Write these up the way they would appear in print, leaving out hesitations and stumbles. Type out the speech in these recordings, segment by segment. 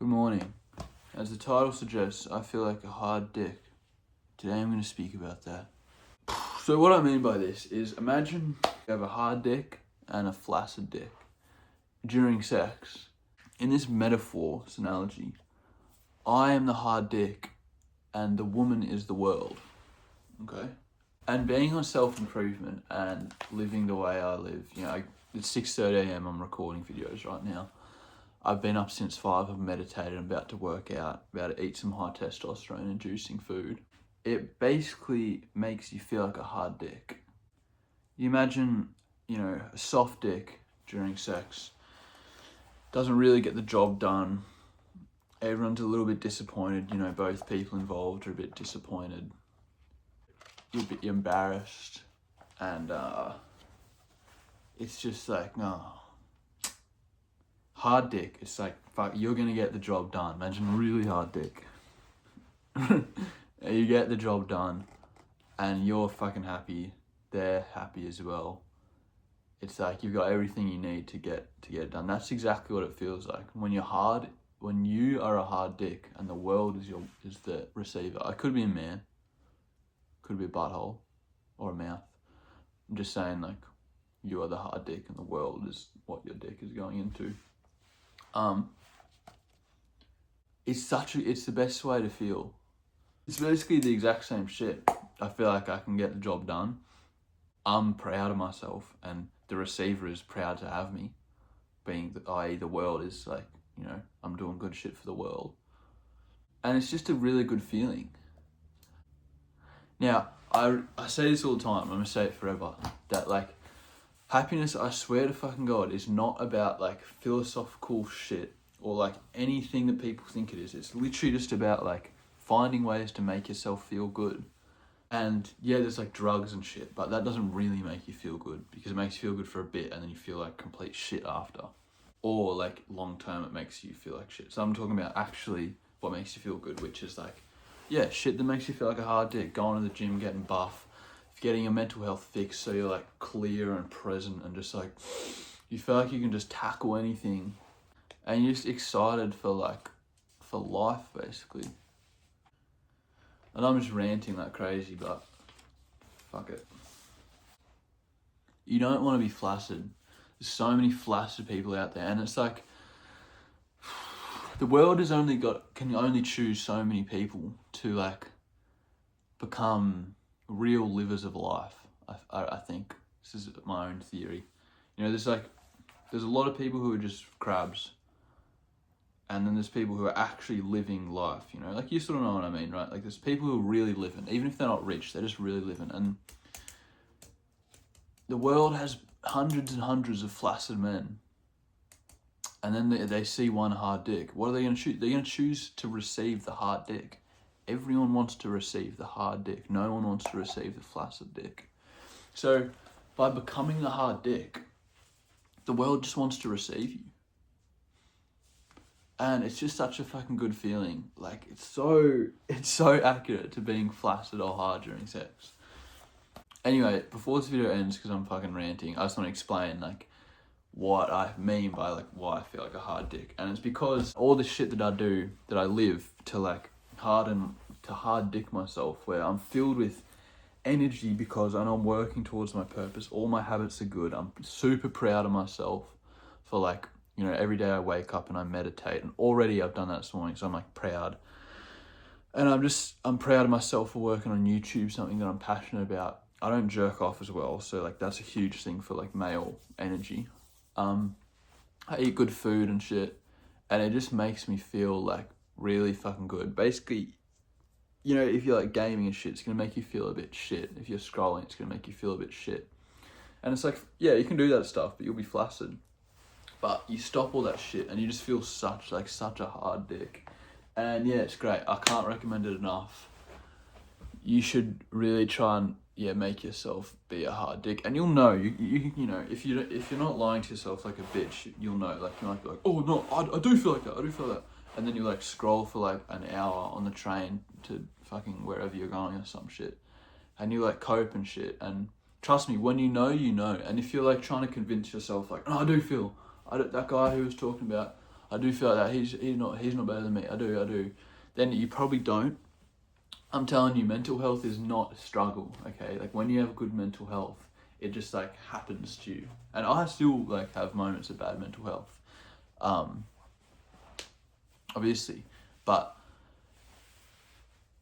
Good morning. As the title suggests, I feel like a hard dick. Today I'm going to speak about that. So what I mean by this is, imagine you have a hard dick and a flaccid dick during sex. In this metaphor, this analogy, I am the hard dick and the woman is the world. Okay? And being on self-improvement and living the way I live, it's 6:30 a.m. I'm recording videos right now. I've been up since 5, I've meditated, I'm about to work out, about to eat some high testosterone inducing food. It basically makes you feel like a hard dick. You imagine, a soft dick during sex doesn't really get the job done. Everyone's a little bit disappointed, both people involved are a bit disappointed. You're a bit embarrassed, and it's just like, no. Hard dick, it's like, fuck, you're gonna get the job done. Imagine really hard dick. You get the job done, and you're fucking happy. They're happy as well. It's like you've got everything you need to get it done. That's exactly what it feels like when you are a hard dick, and the world is the receiver. I could be a man, could be a butthole, or a mouth. I'm just saying, like, you are the hard dick, and the world is what your dick is going into. It's the best way to feel. It's basically the exact same shit. I feel like I can get the job done. I'm proud of myself, and the receiver is proud to have me. i.e. the world is like, I'm doing good shit for the world. And it's just a really good feeling. Now, I say this all the time, I'm gonna say it forever, that like, happiness, I swear to fucking God, is not about like philosophical shit or like anything that people think it is. It's literally just about like finding ways to make yourself feel good. And yeah, there's like drugs and shit, but that doesn't really make you feel good, because it makes you feel good for a bit and then you feel like complete shit after. Or like long term, it makes you feel like shit. So I'm talking about actually what makes you feel good, which is like, yeah, shit that makes you feel like a hard dick. Going to the gym, getting buff, getting your mental health fixed so you're like clear and present and just like, you feel like you can just tackle anything. And you're just excited for life, basically. And I'm just ranting like crazy, but fuck it. You don't want to be flaccid. There's so many flaccid people out there, and it's like, the world can only choose so many people to like become real livers of life. I think this is my own theory. There's a lot of people who are just crabs, and then there's people who are actually living life. Like, you sort of know what I mean, right? Like, there's people who are really living, even if they're not rich, they're just really living. And the world has hundreds and hundreds of flaccid men, and then they see one hard dick. What are they going to choose? They're going to choose to receive the hard dick. Everyone wants to receive the hard dick. No one wants to receive the flaccid dick. So by becoming the hard dick, the world just wants to receive you. And it's just such a fucking good feeling. Like, it's so accurate to being flaccid or hard during sex. Anyway, before this video ends, because I'm fucking ranting, I just want to explain like what I mean by like why I feel like a hard dick. And it's because all the shit that I do, that I live to like hard dick myself, where I'm filled with energy because I know I'm working towards my purpose. All my habits are good. I'm super proud of myself for like, every day I wake up and I meditate, and already I've done that this morning, so I'm like proud. And I'm proud of myself for working on YouTube, something that I'm passionate about. I don't jerk off as well, so like that's a huge thing for like male energy. I eat good food and shit, and it just makes me feel like really fucking good. Basically, if you're like gaming and shit, it's gonna make you feel a bit shit. If you're scrolling, it's gonna make you feel a bit shit. And it's like, yeah, you can do that stuff, but you'll be flaccid. But you stop all that shit and you just feel such a hard dick. And yeah, it's great. I can't recommend it enough. You should really try and make yourself be a hard dick, and you'll know. If you're not lying to yourself like a bitch, you'll know. Like, you might be like, oh no, I do feel like that. I do feel that. And then you like scroll for like an hour on the train to fucking wherever you're going or some shit, and you like cope and shit. And trust me, when you know, you know. And if you're like trying to convince yourself like, no, I do feel. That guy who was talking about, I do feel like that he's not better than me. I do. Then you probably don't. I'm telling you, mental health is not a struggle, okay? Like, when you have good mental health, it just, like, happens to you. And I still, like, have moments of bad mental health. Obviously. But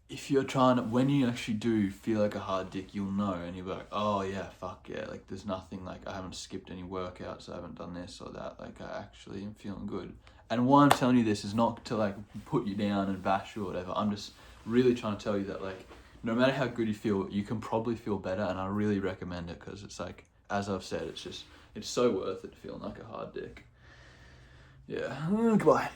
if you're trying to, when you actually do feel like a hard dick, you'll know, and you'll be like, oh yeah, fuck yeah, like, there's nothing, like, I haven't skipped any workouts, I haven't done this or that, like, I actually am feeling good. And why I'm telling you this is not to, like, put you down and bash you or whatever. I'm just really trying to tell you that, like, no matter how good you feel, you can probably feel better, and I really recommend it, because it's like, as I've said, it's so worth it feeling like a hard dick. Yeah, goodbye.